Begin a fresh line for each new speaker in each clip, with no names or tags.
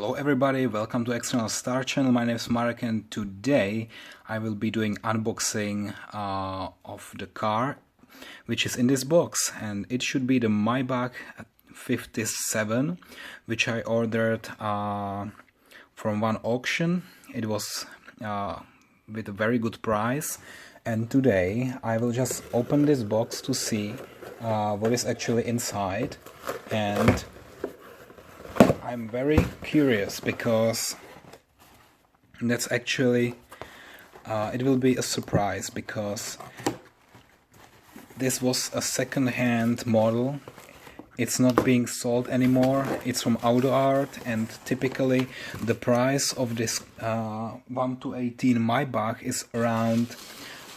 Hello everybody, welcome to External Star Channel. My name is Marek and today I will be doing unboxing of the car which is in this box, and it should be the Maybach 57 which I ordered from one auction. It was with a very good price, and today I will just open this box to see what is actually inside. And I'm very curious because that's actually it will be a surprise, because this was a second-hand model. It's not being sold anymore. It's from Autoart, and typically the price of this 1 to 18 Maybach is around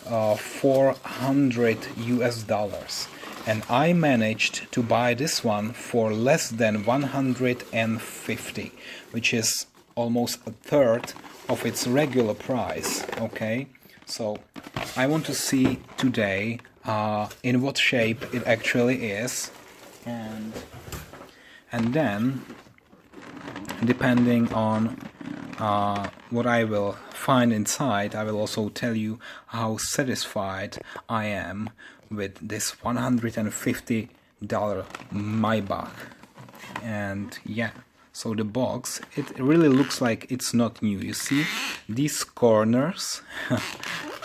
$400 US. And I managed to buy this one for less than 150, which is almost a third of its regular price. Okay, so I want to see today in what shape it actually is, and then depending on what I will find inside, I will also tell you how satisfied I am with this $150 Maybach. And yeah, so the box, it really looks like it's not new. You see these corners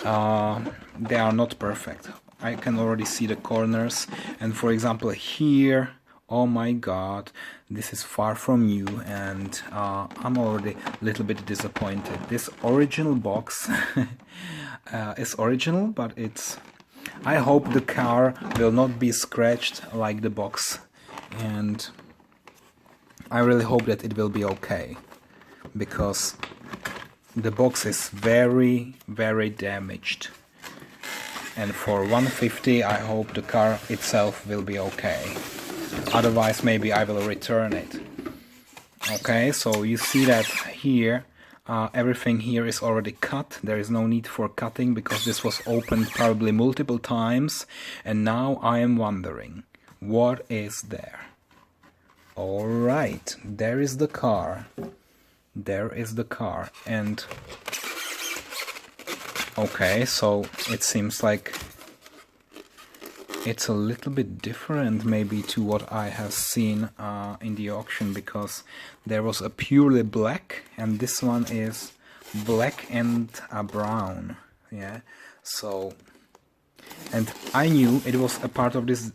they are not perfect. I can already see the corners, and for example here, oh my god, this is far from new, and I'm already a little bit disappointed. This original box is original, but I hope the car will not be scratched like the box, and I really hope that it will be okay, because the box is very, very damaged. And for 150, I hope the car itself will be okay. Otherwise, maybe I will return it. Okay, so you see that here, everything here is already cut. There is no need for cutting because this was opened probably multiple times. And now I am wondering, what is there? Alright, there is the car. There is the car. And okay, so it seems like it's a little bit different maybe to what I have seen in the auction, because there was a purely black and this one is black and brown. Yeah, so, and I knew it was a part of this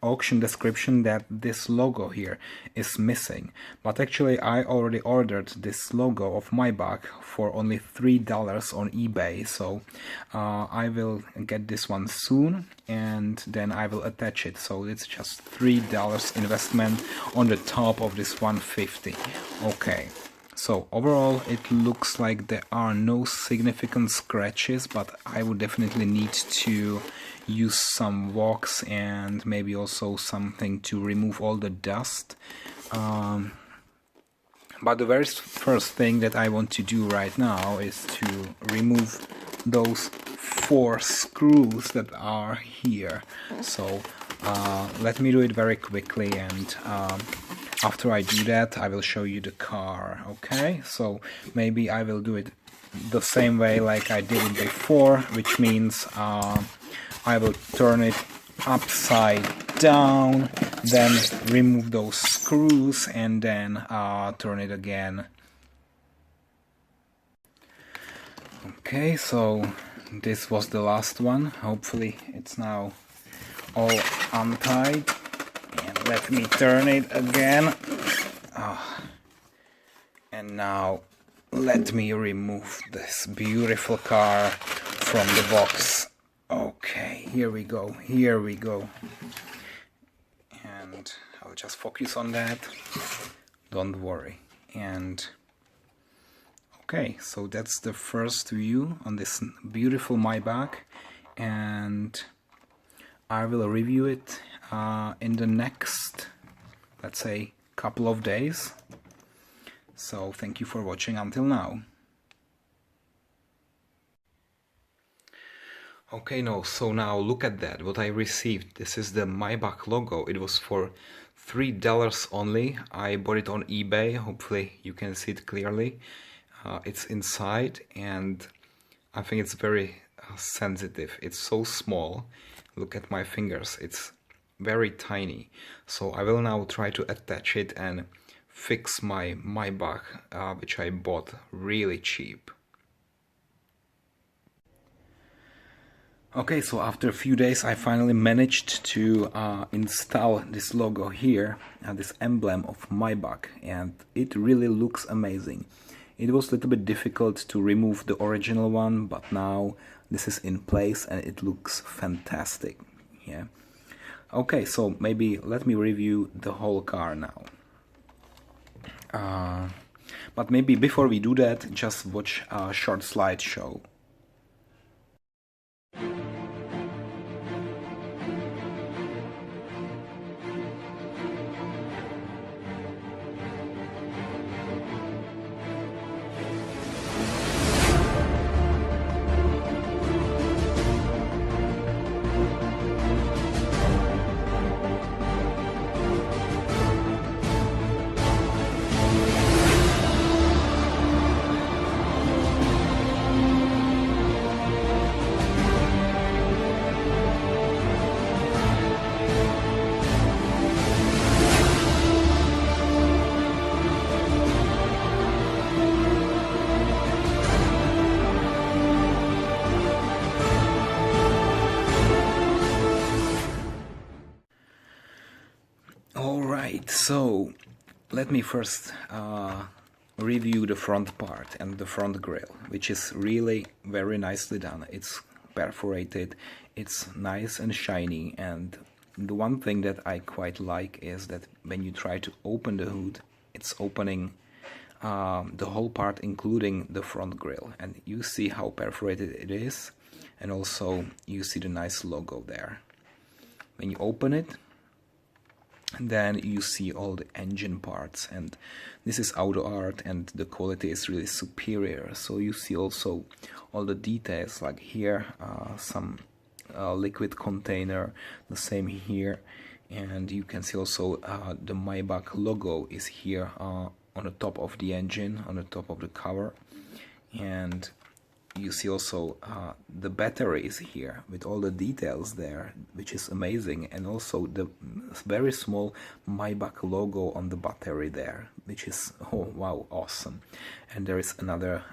auction description that this logo here is missing, but actually I already ordered this logo of Maybach for only $3 on eBay, so I will get this one soon and then I will attach it. So it's just $3 investment on the top of this 150. Okay, so overall it looks like there are no significant scratches, but I would definitely need to use some wax and maybe also something to remove all the dust. But the very first thing that I want to do right now is to remove those 4 screws that are here. So let me do it very quickly, and after I do that I will show you the car. Okay, so maybe I will do it the same way like I did it before, which means I will turn it upside down, then remove those screws, and then turn it again. Okay, so this was the last one. Hopefully it's now all untied. And let me turn it again. And now let me remove this beautiful car from the box. Okay, here we go, here we go. And I'll just focus on that, don't worry. And okay, so that's the first view on this beautiful Maybach, and I will review it in the next, let's say, couple of days. So thank you for watching until now. Okay, so now look at that, what I received. This is the Maybach logo. It was for $3 only. I bought it on eBay. Hopefully you can see it clearly. It's inside, and I think it's very sensitive. It's so small. Look at my fingers. It's very tiny. So I will now try to attach it and fix my Maybach, which I bought really cheap. Okay, so after a few days I finally managed to install this logo here, this emblem of Maybach, and it really looks amazing. It was a little bit difficult to remove the original one, but now this is in place and it looks fantastic. Yeah. Okay, so maybe let me review the whole car now. But maybe before we do that, just watch a short slideshow. Alright, so let me first review the front part and the front grille, which is really very nicely done. It's perforated, it's nice and shiny, and the one thing that I quite like is that when you try to open the hood, it's opening the whole part, including the front grille, and you see how perforated it is, and also you see the nice logo there. When you open it, then you see all the engine parts, and this is Autoart and the quality is really superior. So you see also all the details, like here some liquid container, the same here, and you can see also the Maybach logo is here on the top of the engine, on the top of the cover, and you see also the battery is here with all the details there, which is amazing, and also the very small Maybach logo on the battery there, which is, oh wow, awesome. And there is another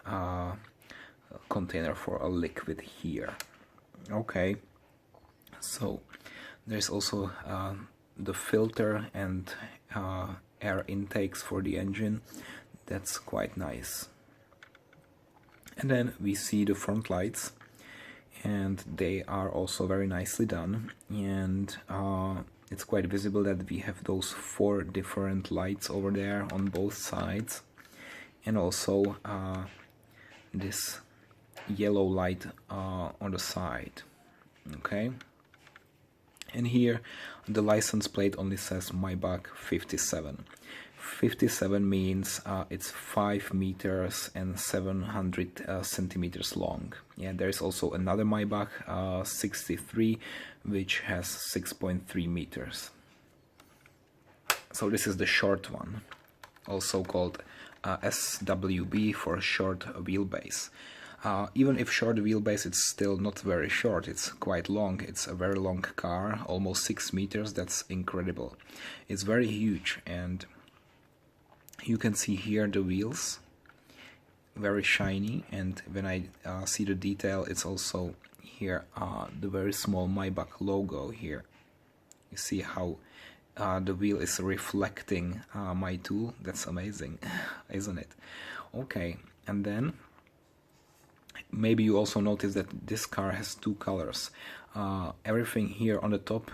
container for a liquid here. Okay, so there's also the filter and air intakes for the engine. That's quite nice. And then we see the front lights, and they are also very nicely done, and it's quite visible that we have those 4 different lights over there on both sides, and also this yellow light on the side. Okay, and here the license plate only says Maybach 57. 57 means it's 5 meters and 700 centimeters long. Yeah, there is also another Maybach 63, which has 6.3 meters. So this is the short one, also called SWB for short wheelbase. Even if short wheelbase, it's still not very short, it's quite long. It's a very long car, almost 6 meters. That's incredible. It's very huge, and you can see here the wheels, very shiny, and when I see the detail, it's also here the very small Maybach logo here. You see how the wheel is reflecting my tool. That's amazing, isn't it? Okay, and then maybe you also notice that this car has 2 colors. Everything here on the top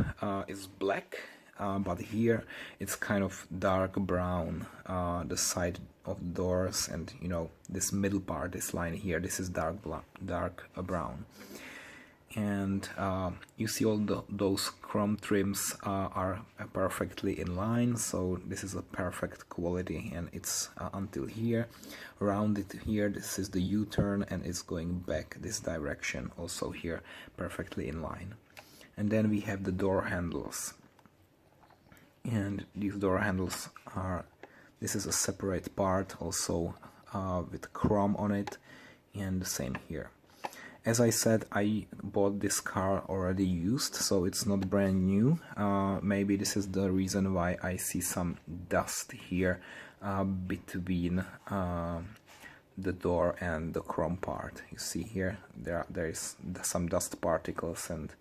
is black, but here it's kind of dark brown, the side of the doors, and you know, this middle part, this line here, this is dark brown. And you see all those chrome trims are perfectly in line, so this is a perfect quality, and it's until here, rounded here. This is the U-turn, and it's going back this direction, also here perfectly in line. And then we have the door handles. and these door handles are, this is a separate part also with chrome on it, and the same here. As I said, I bought this car already used, so it's not brand new. Maybe this is the reason why I see some dust here between the door and the chrome part. You see here, there is some dust particles, and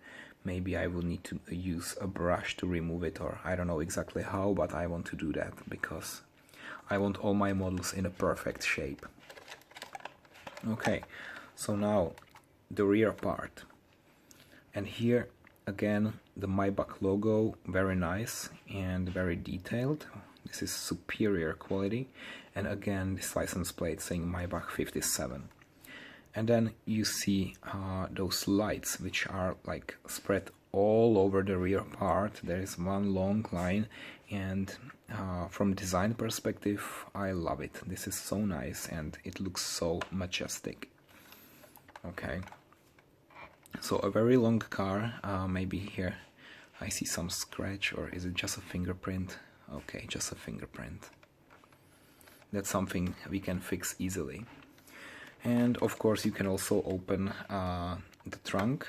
maybe I will need to use a brush to remove it, or I don't know exactly how, but I want to do that because I want all my models in a perfect shape. Okay, so now the rear part, and here again the Maybach logo, very nice and very detailed. This is superior quality, and again this license plate saying Maybach 57. And then you see those lights which are like spread all over the rear part. There is one long line, and from design perspective I love it. This is so nice and it looks so majestic. Okay, so a very long car. Maybe here I see some scratch, or is it just a fingerprint? Okay, just a fingerprint. That's something we can fix easily. And of course you can also open the trunk.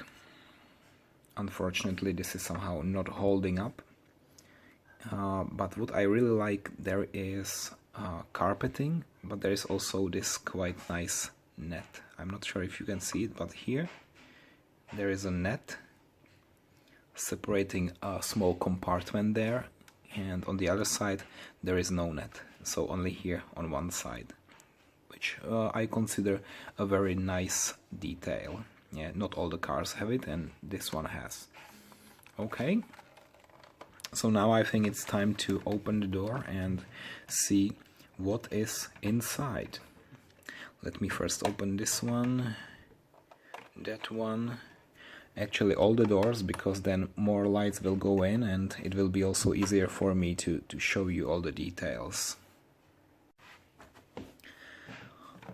Unfortunately this is somehow not holding up, but what I really like, there is carpeting, but there is also this quite nice net. I'm not sure if you can see it, but here there is a net separating a small compartment there, and on the other side there is no net, so only here on one side, which I consider a very nice detail. Yeah, not all the cars have it, and this one has. Okay, so now I think it's time to open the door and see what is inside. Let me first open this one, that one, actually all the doors, because then more lights will go in and it will be also easier for me to show you all the details.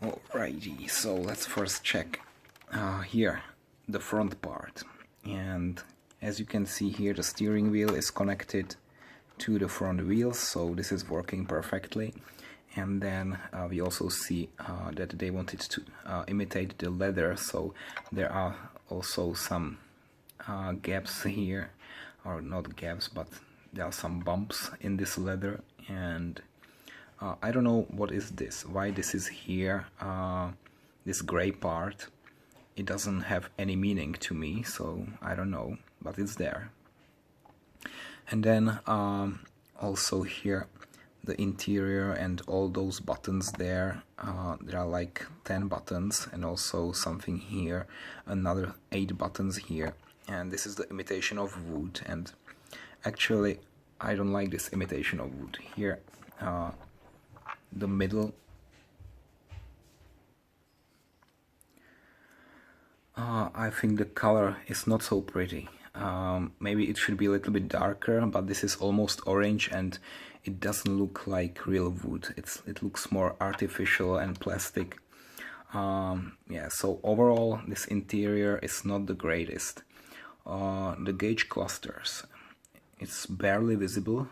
Alrighty, so let's first check here the front part, and as you can see here the steering wheel is connected to the front wheels, so this is working perfectly. And then we also see that they wanted to imitate the leather, so there are also some gaps here, or not gaps, but there are some bumps in this leather, and I don't know what is this, why this is here, this gray part. It doesn't have any meaning to me, so I don't know, but it's there. And then also here the interior and all those buttons there, there are like 10 buttons, and also something here, another 8 buttons here, and this is the imitation of wood, and actually I don't like this imitation of wood here. The middle, I think the color is not so pretty. Maybe it should be a little bit darker, but this is almost orange and it doesn't look like real wood. It looks more artificial and plastic. Yeah, so overall this interior is not the greatest. The gauge clusters, it's barely visible,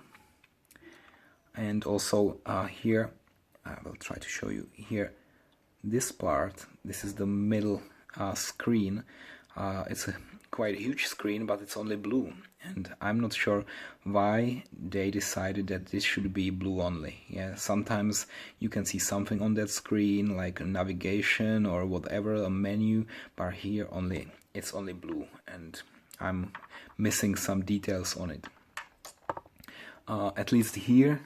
and also here I will try to show you here this part. This is the middle screen. It's a quite huge screen, but it's only blue, and I'm not sure why they decided that this should be blue only. Yeah, sometimes you can see something on that screen like a navigation or whatever, a menu, but here only it's only blue, and I'm missing some details on it. At least here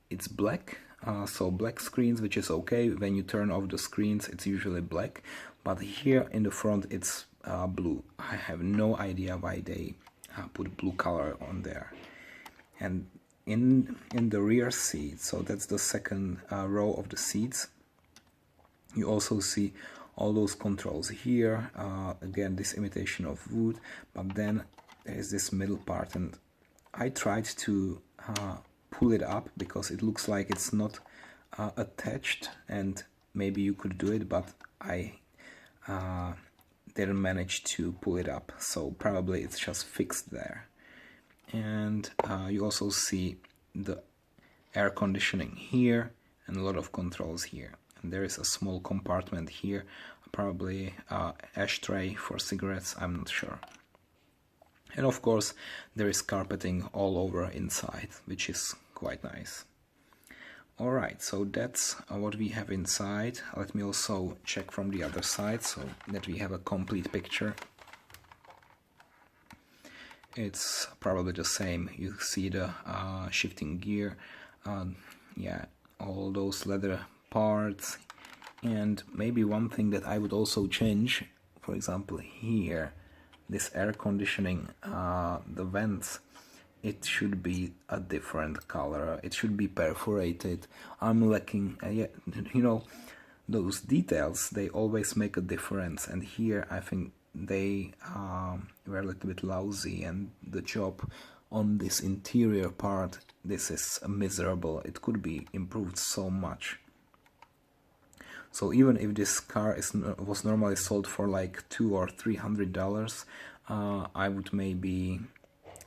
it's black, so black screens, which is okay. When you turn off the screens it's usually black, but here in the front it's blue. I have no idea why they put blue color on there. And in the rear seat, so that's the second row of the seats, you also see all those controls here. Again, this imitation of wood, but then there is this middle part, and I tried to pull it up because it looks like it's not attached, and maybe you could do it, but I didn't manage to pull it up, so probably it's just fixed there. and you also see the air conditioning here and a lot of controls here. And there is a small compartment here, probably ashtray for cigarettes, I'm not sure. And of course there is carpeting all over inside, which is quite nice. Alright, so that's what we have inside. Let me also check from the other side so that we have a complete picture. It's probably the same. You see the shifting gear, yeah, all those leather parts. And maybe one thing that I would also change, for example here, this air conditioning, the vents, it should be a different color, it should be perforated. I'm lacking, yeah, you know, those details, they always make a difference, and here I think they were a little bit lousy, and the job on this interior part, this is miserable. It could be improved so much. So even if this car was normally sold for like $200 or $300, I would maybe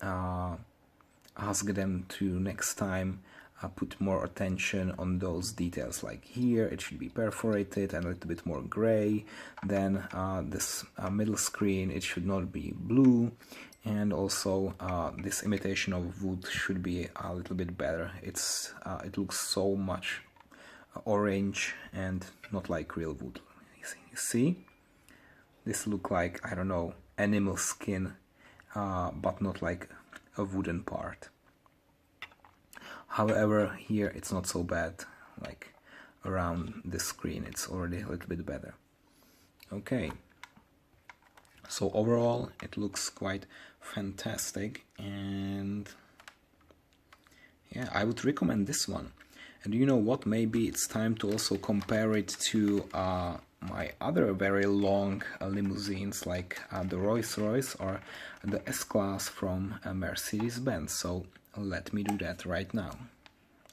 ask them to next time put more attention on those details. Like here it should be perforated and a little bit more gray. Then this middle screen, it should not be blue, and also this imitation of wood should be a little bit better. It looks so much orange and not like real wood. You see, this look like, I don't know, animal skin, but not like a wooden part. However, here it's not so bad. Like around the screen it's already a little bit better. Okay, so overall it looks quite fantastic, and yeah, I would recommend this one. And you know what, maybe it's time to also compare it to my other very long limousines, like the Royce or the S-Class from Mercedes-Benz. So let me do that right now.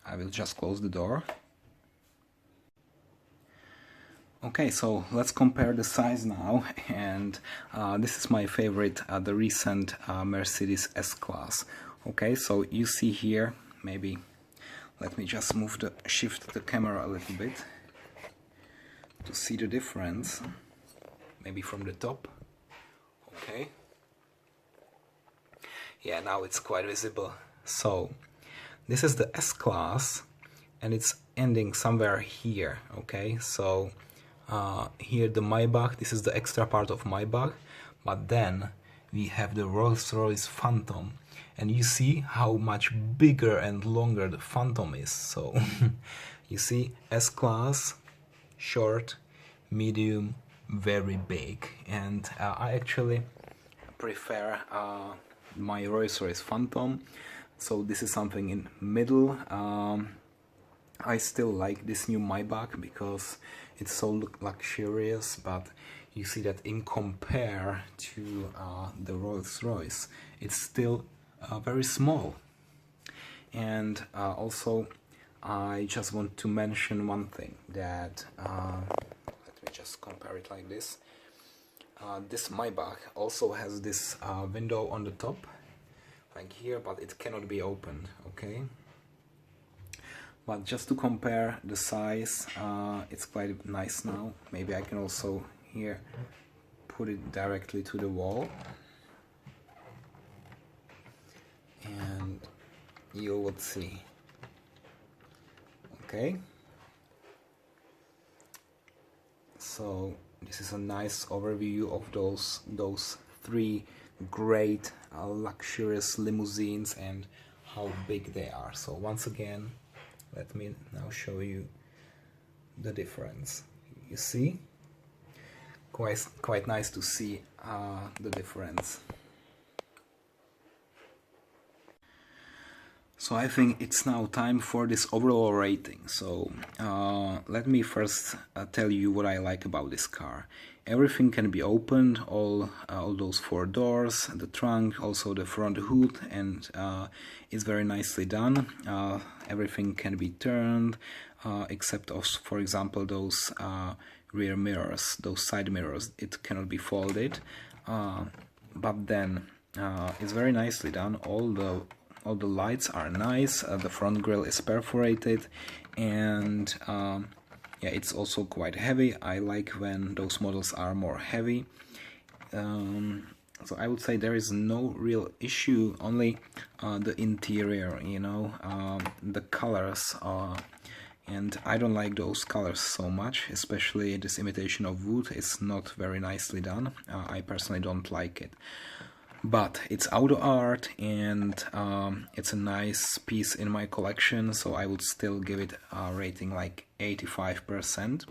I will just close the door. Okay, so let's compare the size now, and this is my favorite, the recent Mercedes S-Class. Okay, so you see here, maybe let me just shift the camera a little bit to see the difference, maybe from the top. Okay, yeah, now it's quite visible. So this is the S-Class, and it's ending somewhere here. Okay, so here the Maybach, this is the extra part of Maybach, but then we have the Rolls-Royce Phantom, and you see how much bigger and longer the Phantom is. So you see, S-Class, short, medium, very big, and I actually prefer my Rolls-Royce Phantom. So this is something in middle. I still like this new Maybach because it's so luxurious, but you see that in compare to the Rolls-Royce, it's still very small. And also I just want to mention one thing, that let me just compare it like this. This Maybach also has this window on the top, like here, but it cannot be opened. Okay, but just to compare the size, it's quite nice now. Maybe I can also here put it directly to the wall, and you would see. Okay, so this is a nice overview of those three great luxurious limousines and how big they are. So once again, let me now show you the difference. You see, quite nice to see the difference. So I think it's now time for this overall rating. So let me first tell you what I like about this car. Everything can be opened, all those four doors, the trunk, also the front hood, and it's very nicely done. Everything can be turned, except of, for example, those rear mirrors, those side mirrors. It cannot be folded, but then It's very nicely done. All the lights are nice. The front grille is perforated, and yeah, it's also quite heavy. I like when those models are more heavy. So I would say there is no real issue, only the interior, you know, the colors and I don't like those colors so much, especially this imitation of wood is not very nicely done. I personally don't like it. But it's Autoart, and it's a nice piece in my collection, so I would still give it a rating like 85%.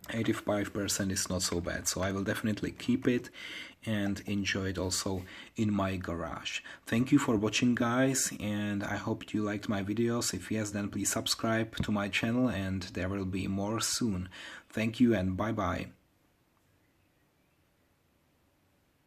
85% is not so bad, so I will definitely keep it and enjoy it also in my garage. Thank you for watching, guys, and I hope you liked my videos. If yes, then please subscribe to my channel, and there will be more soon. Thank you and bye bye.